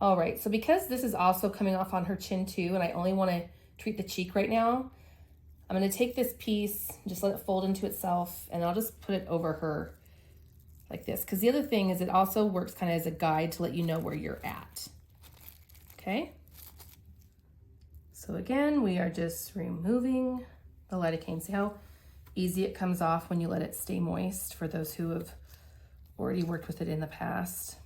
All right, so because this is also coming off on her chin too, and I only want to treat the cheek right now, I'm going to take this piece, just let it fold into itself, and I'll just put it over her like this. Because the other thing is it also works kind of as a guide to let you know where you're at. Okay? So again, we are just removing the lidocaine. See how easy it comes off when you let it stay moist for those who have already worked with it in the past.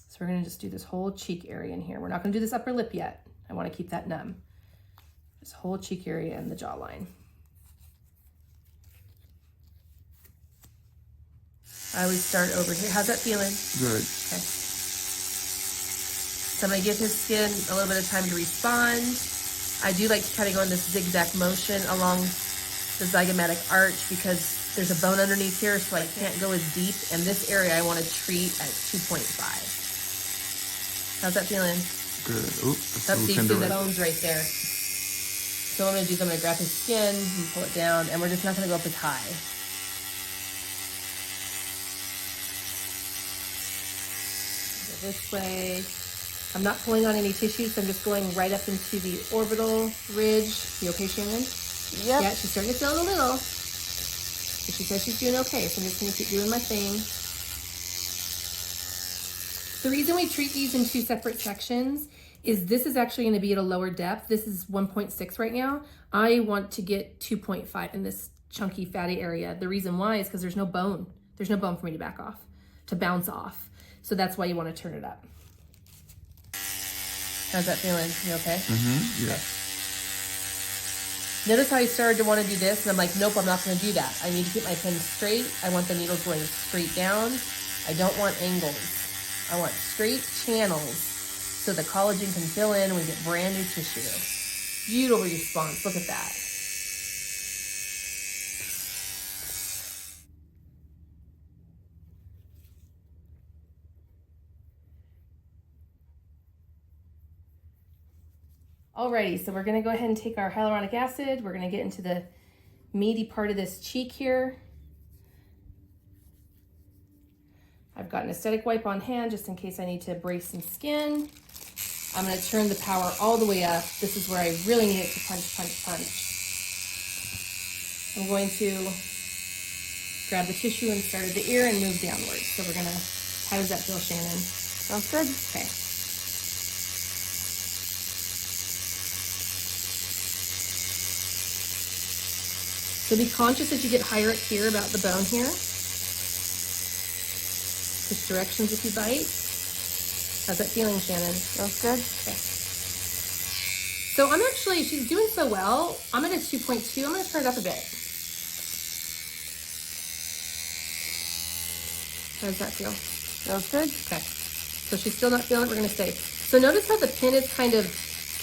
So we're gonna just do this whole cheek area in here. We're not gonna do this upper lip yet. I wanna keep that numb. This whole cheek area and the jawline. I always start over here. How's that feeling? Good. Okay. So I'm gonna give his skin a little bit of time to respond. I do like to kind of go in this zigzag motion along the zygomatic arch because there's a bone underneath here, so I can't go as deep. And this area I want to treat at 2.5. How's that feeling? Good. Oop, That's so you see the bones right there. So what I'm gonna do is I'm gonna grab his skin and pull it down, and we're just not gonna go up as high. Go this way. I'm not pulling on any tissue, so I'm just going right up into the orbital ridge. You okay, Shannon? Yep. Yeah, she's starting to feel it a little. But she says she's doing okay, so I'm just gonna keep doing my thing. The reason we treat these in two separate sections is this is actually gonna be at a lower depth. This is 1.6 right now. I want to get 2.5 in this chunky fatty area. The reason why is because there's no bone. There's no bone for me to back off, to bounce off. So that's why you wanna turn it up. How's that feeling? You okay? Mm-hmm, yeah. Okay. Notice how I started to want to do this, and I'm like, nope, I'm not going to do that. I need to keep my pin straight. I want the needle going straight down. I don't want angles. I want straight channels so the collagen can fill in and we get brand new tissue. Beautiful response. Look at that. Alrighty, so we're gonna go ahead and take our hyaluronic acid. We're gonna get into the meaty part of this cheek here. I've got an aesthetic wipe on hand just in case I need to brace some skin. I'm gonna turn the power all the way up. This is where I really need it to punch, punch, punch. I'm going to grab the tissue and start at the ear and move downwards. So we're gonna, how does that feel, Shannon? Sounds good. Okay. So be conscious as you get higher up here about the bone here. Switch directions if you bite. How's that feeling, Shannon? Sounds good. Okay. So I'm actually, she's doing so well. I'm at a 2.2. I'm gonna turn it up a bit. How does that feel? Sounds good. Okay. So she's still not feeling it, we're gonna stay. So notice how the pin is kind of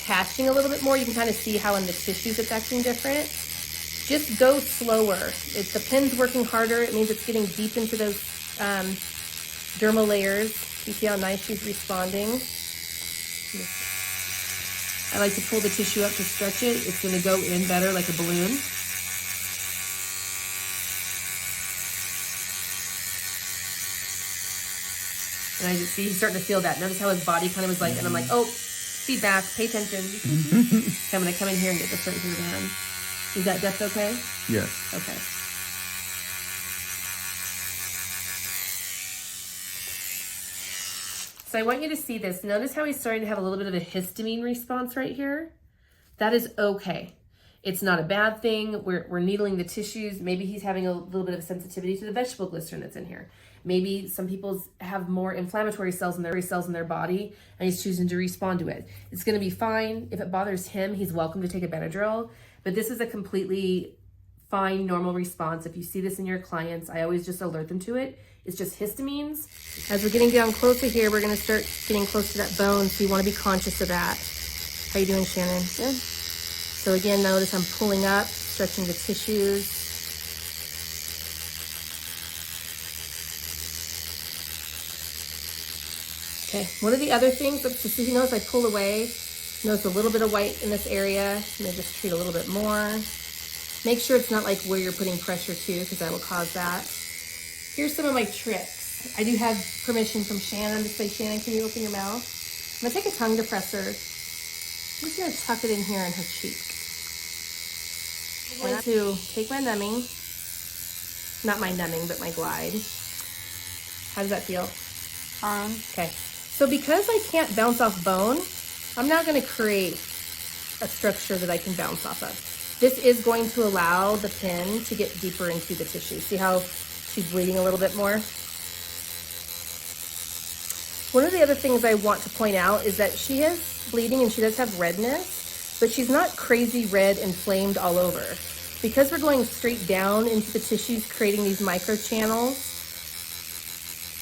catching a little bit more. You can kind of see how in the tissues it's acting different. Just go slower. If the pin's working harder, it means it's getting deep into those dermal layers. You see how nice she's responding? I like to pull the tissue up to stretch it. It's gonna go in better like a balloon. And I just see he's starting to feel that. Notice how his body kind of was like, and I'm like, oh, feedback, pay attention. Okay, I'm gonna come in here and get this right here down. Is that depth okay? Yes. Okay. So I want you to see this. Notice how he's starting to have a little bit of a histamine response right here. That is okay. It's not a bad thing. We're needling the tissues. Maybe he's having a little bit of a sensitivity to the vegetable glycerin that's in here. Maybe some people have more inflammatory cells in their body, and he's choosing to respond to it. It's going to be fine. If it bothers him, he's welcome to take a Benadryl. But this is a completely fine, normal response. If you see this in your clients, I always just alert them to it. It's just histamines. As we're getting down closer here, we're going to start getting close to that bone, so you want to be conscious of that. How you doing, Shannon? Good. So again, notice I'm pulling up, stretching the tissues. Okay, one of the other things, just so you notice I pull away, notice a little bit of white in this area. I'm gonna just treat a little bit more. Make sure it's not like where you're putting pressure to, because that will cause that. Here's some of my tricks. I do have permission from Shannon to say, Shannon, can you open your mouth? I'm gonna take a tongue depressor. I'm just gonna tuck it in here in her cheek. I'm going to take my numbing, not my numbing, but my glide. How does that feel? Okay. So because I can't bounce off bone, I'm now gonna create a structure that I can bounce off of. This is going to allow the pin to get deeper into the tissue. See how she's bleeding a little bit more? One of the other things I want to point out is that she is bleeding and she does have redness, but she's not crazy red inflamed all over. Because we're going straight down into the tissues, creating these micro channels,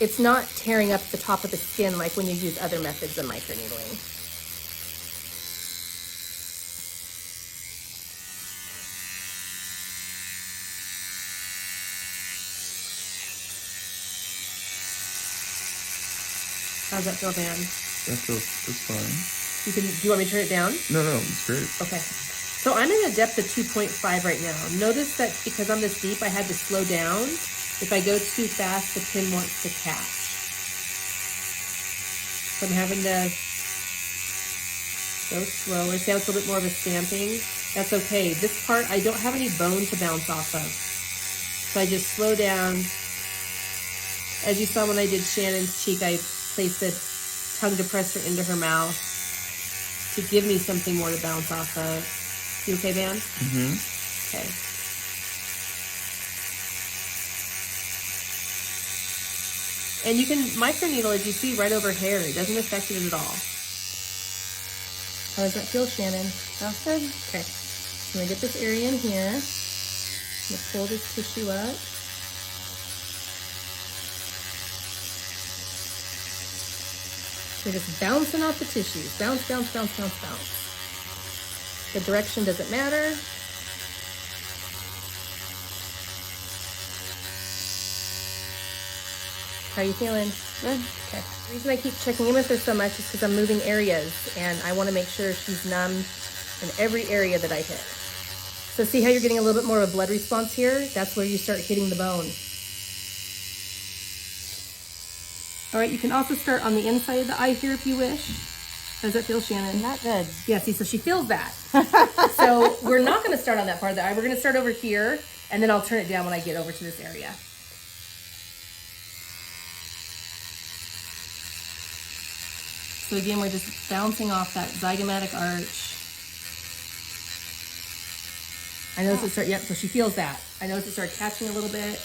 it's not tearing up the top of the skin like when you use other methods of microneedling. How's that feel, Dan? That's fine. Do you want me to turn it down? No, it's great. Okay. So I'm in a depth of 2.5 right now. Notice that because I'm this deep, I had to slow down. If I go too fast, the pin wants to catch. So I'm having to go slower. See how it's a little bit more of a stamping? That's okay. This part, I don't have any bone to bounce off of. So I just slow down. As you saw when I did Shannon's cheek, I placed a tongue depressor into her mouth to give me something more to bounce off of. You okay, Van? Mm-hmm. Okay. And you can microneedle, as you see, right over hair. It doesn't affect it at all. How does that feel, Shannon? Feels good. Okay. I'm gonna get this area in here. I'm gonna pull this tissue up. We're just bouncing off the tissues. Bounce, bounce, bounce, bounce, bounce. The direction doesn't matter. How are you feeling? Good. Okay. The reason I keep checking in with her so much is because I'm moving areas and I want to make sure she's numb in every area that I hit. So see how you're getting a little bit more of a blood response here? That's where you start hitting the bone. All right, you can also start on the inside of the eye here if you wish. How does that feel, Shannon? Not good. Yeah, see, so she feels that. So we're not going to start on that part of the eye. We're going to start over here, and then I'll turn it down when I get over to this area. So again, we're just bouncing off that zygomatic arch. I notice it start, yep, so she feels that. I notice it started catching a little bit.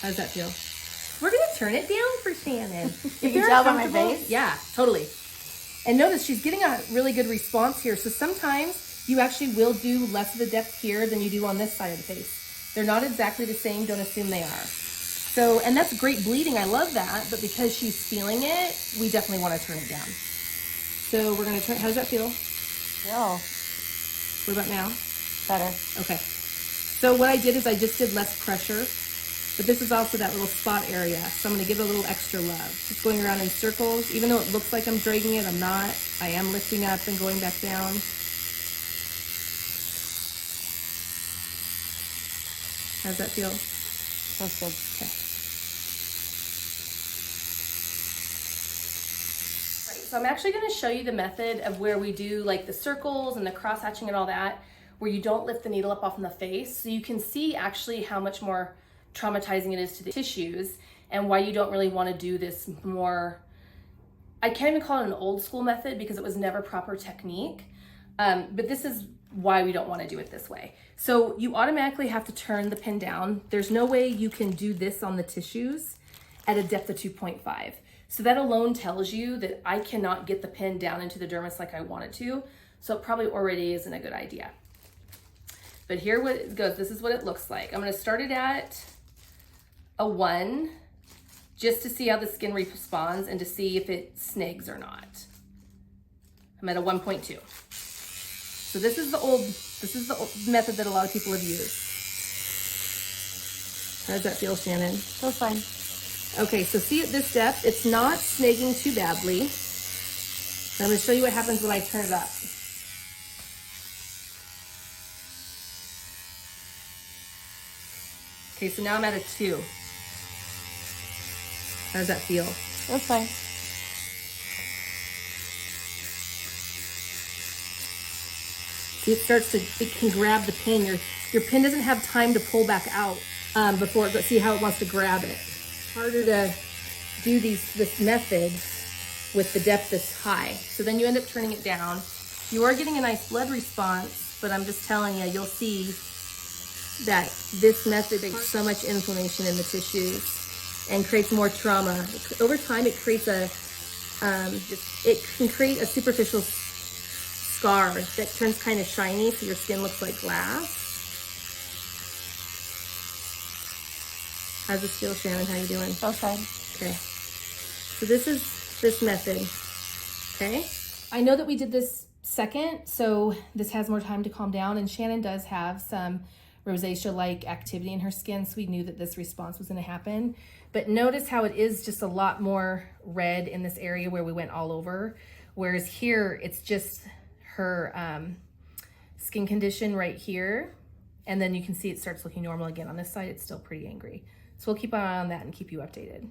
How does that feel? We're gonna turn it down for Shannon. You can tell by my face? Yeah, totally. And notice she's getting a really good response here. So sometimes you actually will do less of the depth here than you do on this side of the face. They're not exactly the same, don't assume they are. So, and that's great bleeding, I love that, but because she's feeling it, we definitely wanna turn it down. So we're gonna turn, how does that feel? Feel What about now? better. Okay. So what I did is I just did less pressure, but this is also that little spot area. So I'm gonna give it a little extra love. Just going around in circles. Even though it looks like I'm dragging it, I'm not. I am lifting up and going back down. How does that feel? Feels good. Okay. So I'm actually going to show you the method of where we do like the circles and the cross hatching and all that, where you don't lift the needle up off in the face. So you can see actually how much more traumatizing it is to the tissues and why you don't really want to do this more, I can't even call it an old school method because it was never proper technique. But this is why we don't want to do it this way. So you automatically have to turn the pin down. There's no way you can do this on the tissues at a depth of 2.5. So that alone tells you that I cannot get the pin down into the dermis like I want it to. So it probably already isn't a good idea. But here what it goes, this is what it looks like. I'm gonna start it at a 1, just to see how the skin responds and to see if it snags or not. I'm at a 1.2. So this is the old method that a lot of people have used. How does that feel, Shannon? Feels fine. Okay, so see at this depth, it's not snagging too badly. And I'm gonna show you what happens when I turn it up. Okay, so now I'm at a 2. How does that feel? That's fine. See, it can grab the pin. Your pin doesn't have time to pull back out before it, see how it wants to grab it. Harder to do this method with the depth this high. So then you end up turning it down. You are getting a nice blood response, but I'm just telling you, you'll see that this method makes so much inflammation in the tissues and creates more trauma. Over time, it creates it can create a superficial scar that turns kind of shiny, so your skin looks like glass. How's this feel, Shannon? How you doing? Okay. Okay. So this is this method. Okay. I know that we did this second, so this has more time to calm down, and Shannon does have some rosacea-like activity in her skin, so we knew that this response was going to happen. But notice how it is just a lot more red in this area where we went all over, whereas here it's just her skin condition right here, and then you can see it starts looking normal again. On this side, it's still pretty angry. So we'll keep an eye on that and keep you updated.